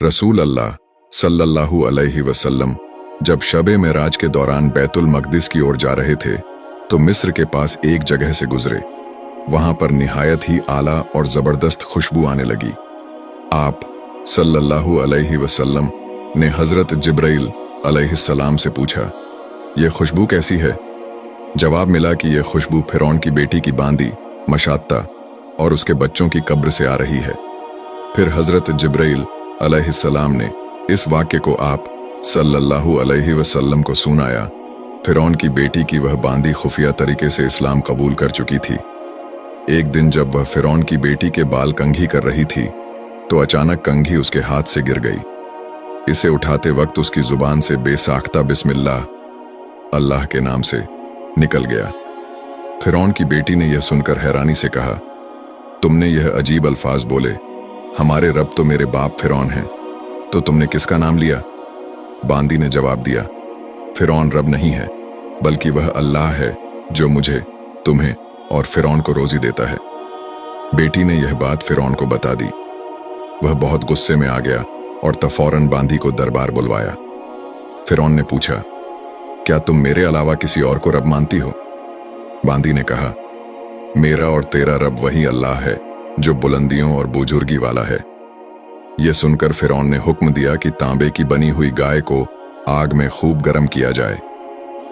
रसूल अल्लाह सल्लल्लाहु अलैहि वसल्लम जब शब-ए मेराज के दौरान बैतुल मक़दिस की ओर जा रहे थे तो मिस्र के पास एक जगह से गुजरे। वहां पर निहायत ही आला और ज़बरदस्त खुशबू आने लगी। आप सल्लल्लाहु अलैहि वसल्लम ने हज़रत जिब्राइल अलैहिस्सलाम से पूछा, ये खुशबू कैसी है? जवाब मिला कि यह खुशबू फ़िरौन की बेटी की बांदी मशात्ता और उसके बच्चों की कब्र से आ रही है। फिर हज़रत जिब्राइल अलैहिस्सलाम ने इस वाक्य को आप सल्लल्लाहु अलैहि वसल्लम को सुनाया। फ़िरौन की बेटी की वह बांदी खुफिया तरीके से इस्लाम कबूल कर चुकी थी। एक दिन जब वह फ़िरौन की बेटी के बाल कंघी कर रही थी तो अचानक कंघी उसके हाथ से गिर गई। इसे उठाते वक्त उसकी जुबान से बेसाख्ता बिस्मिल्लाह अल्लाह के नाम से निकल गया। फ़िरौन की बेटी ने यह सुनकर हैरानी से कहा, तुमने यह अजीब अल्फाज बोले, हमारे रब तो मेरे बाप फ़िरौन हैं, तो तुमने किसका नाम लिया? बांदी ने जवाब दिया, फ़िरौन रब नहीं है बल्कि वह अल्लाह है जो मुझे, तुम्हें और फ़िरौन को रोज़ी देता है। बेटी ने यह बात फ़िरौन को बता दी। वह बहुत गुस्से में आ गया और फौरन बांदी को दरबार बुलवाया। फ़िरौन ने पूछा, क्या तुम मेरे अलावा किसी और को रब मानती हो? बांदी ने कहा, मेरा और तेरा रब वही अल्लाह है जो बुलंदियों और बुजुर्गी वाला है। यह सुनकर फ़िरौन ने हुक्म दिया कि तांबे की बनी हुई गाय को आग में खूब गर्म किया जाए।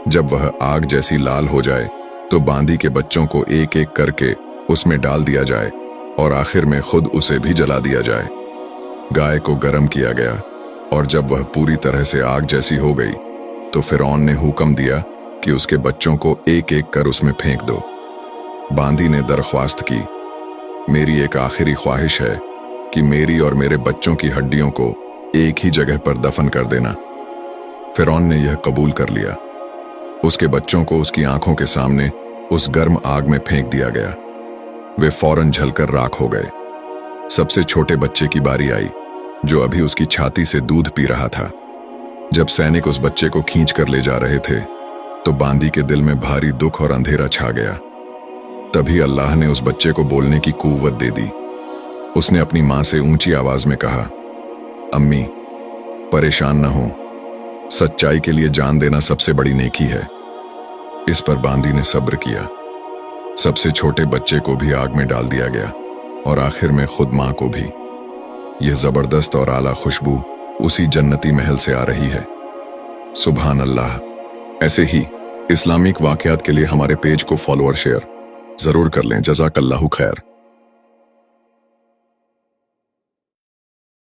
जब वह आग जैसी लाल हो जाए तो बांदी के बच्चों को एक एक करके उसमें डाल दिया जाए और आखिर में खुद उसे भी जला दिया जाए। गाय को गर्म किया गया और जब वह पूरी तरह से आग जैसी हो गई तो फ़िरौन ने हुक्म दिया कि उसके बच्चों को एक एक कर उसमें फेंक दो। बांदी ने दरख्वास्त की, मेरी एक आखिरी ख्वाहिश है कि मेरी और मेरे बच्चों की हड्डियों को एक ही जगह पर दफन कर देना। फ़िरौन ने यह कबूल कर लिया। उसके बच्चों को उसकी आंखों के सामने उस गर्म आग में फेंक दिया गया। वे फौरन जलकर राख हो गए। सबसे छोटे बच्चे की बारी आई जो अभी उसकी छाती से दूध पी रहा था। जब सैनिक उस बच्चे को खींच कर ले जा रहे थे तो बांदी के दिल में भारी दुख और अंधेरा छा गया। तभी अल्लाह ने उस बच्चे को बोलने की कुव्वत दे दी। उसने अपनी मां से ऊंची आवाज में कहा, अम्मी परेशान न हो, सच्चाई के लिए जान देना सबसे बड़ी नेकी है। इस पर बांदी ने सब्र किया। सबसे छोटे बच्चे को भी आग में डाल दिया गया और आखिर में खुद मां को भी। यह जबरदस्त और आला खुशबू उसी जन्नती महल से आ रही है। सुभान अल्लाह। ऐसे ही इस्लामिक वाकयात के लिए हमारे पेज को फॉलो और शेयर जरूर कर लें। जज़ाकल्लाहु खैर।